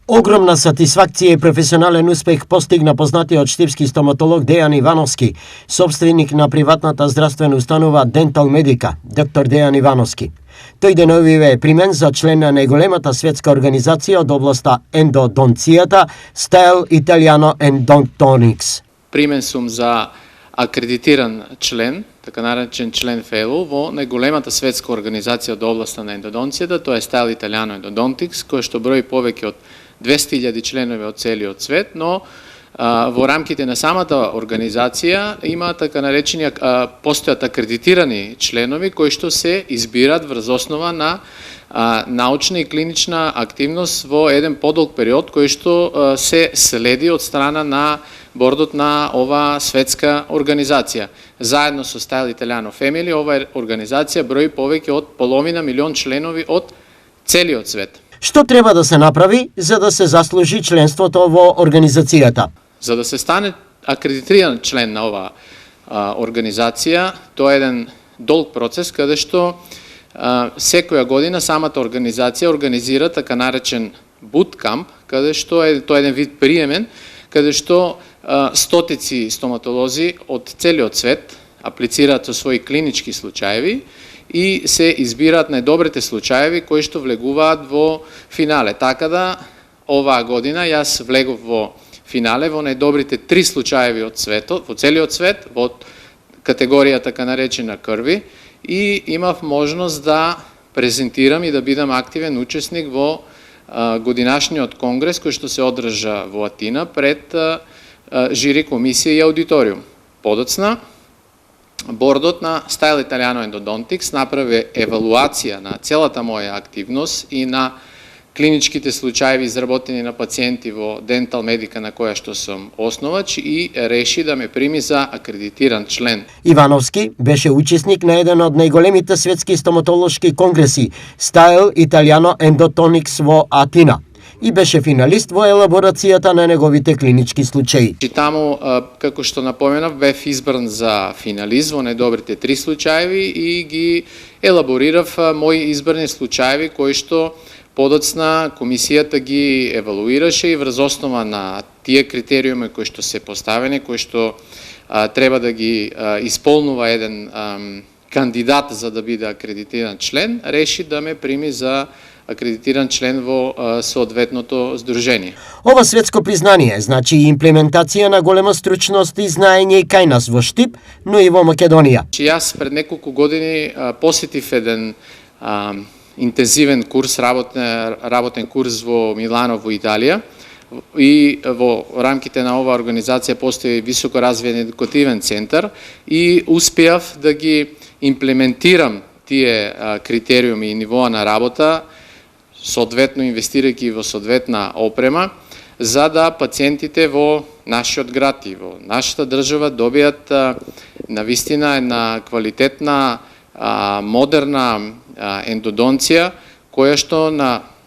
Огромна сатисфакција и професионален успех постигна познатиот штипски стоматолог Дејан Ивановски, собственик на приватната здравствена установа Dental Medica, доктор Дејан Ивановски. Тој деновиве е примен за член на најголемата светска организација од областа ендодонцијата Style Italiano Endodontics. Примен сум за акредитиран член, така наречен член Fellow во најголемата светска организација од областа на ендодонцијата, тоа е Style Italiano Endodontics, која што брои повеќе од 200.000 членови од целиот свет, но во рамките на самата организација има така наречени постојат акредитирани членови кои што се избират врз основа на научна и клинична активност во еден подолг период кој што се следи од страна на бордот на ова светска организација. Заедно со Style Italiano Family, ова организација брои повеќе од половина милион членови од целиот свет. Што треба да се направи за да се заслужи членството во организацијата? За да се стане акредитиран член на ова организација, тоа е еден долг процес каде што секоја година самата организација организира така наречен bootcamp, каде што е тоа еден вид приемен, каде што стотици стоматолози од целиот свет аплицираат со своји клинички случаеви и се избираат најдобрите случаеви кои што влегуваат во финале. Така да оваа година јас влегов во финале во најдобрите 3 случаеви од светот, во целиот свет, во категорија така наречена крви, и имав можност да презентирам и да бидам активен учесник во годинашниот конгрес кој што се одржа во Атина пред жири комисија и аудиториум. Подоцна бордот на Style Italiano Endodontics направи евалуација на целата моја активност и на клиничките случаеви изработени на пациенти во Dental Medica на која што сум основач и реши да ме прими за акредитиран член. Ивановски беше учесник на еден од најголемите светски стоматолошки конгреси Style Italiano Endodontics во Атина и беше финалист во елаборацијата на неговите клинички случаи. Таму, како што напоменав, бев избран за финалист во најдобрите 3 случаеви и ги елаборирав мои избрани случаеви кои што подоцна комисијата ги евалуираше и врз основа на тие критериуми кои што се поставени, кои што треба да ги исполнува еден кандидат за да биде акредитиран член, реши да ме прими за акредитиран член во соодветното здружение. Ова светско признание значи и имплементација на голема стручност и знаење и кај нас во Штип, но и во Македонија. Јас пред неколку години посетив еден интензивен курс, работен курс во Милано, во Италија, и во рамките на оваа организација постои високо развиен едукативен центар и успеав да ги имплементирам тие критериуми и нивоа на работа, соодветно инвестирајќи во соодветна опрема, за да пациентите во нашиот град и во нашата држава добијат навистина една квалитетна, модерна ендодонција, која што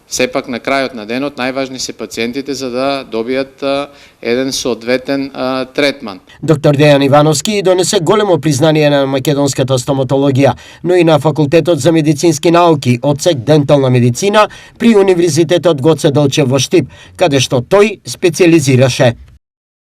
сепак на крајот на денот најважни се пациентите за да добијат еден соодветен третман. Доктор Дејан Ивановски донесе големо признание на македонската стоматологија, но и на Факултетот за медицински науки, одсек дентална медицина при Универзитетот Гоце Делчев во Штип, каде што тој специализираше.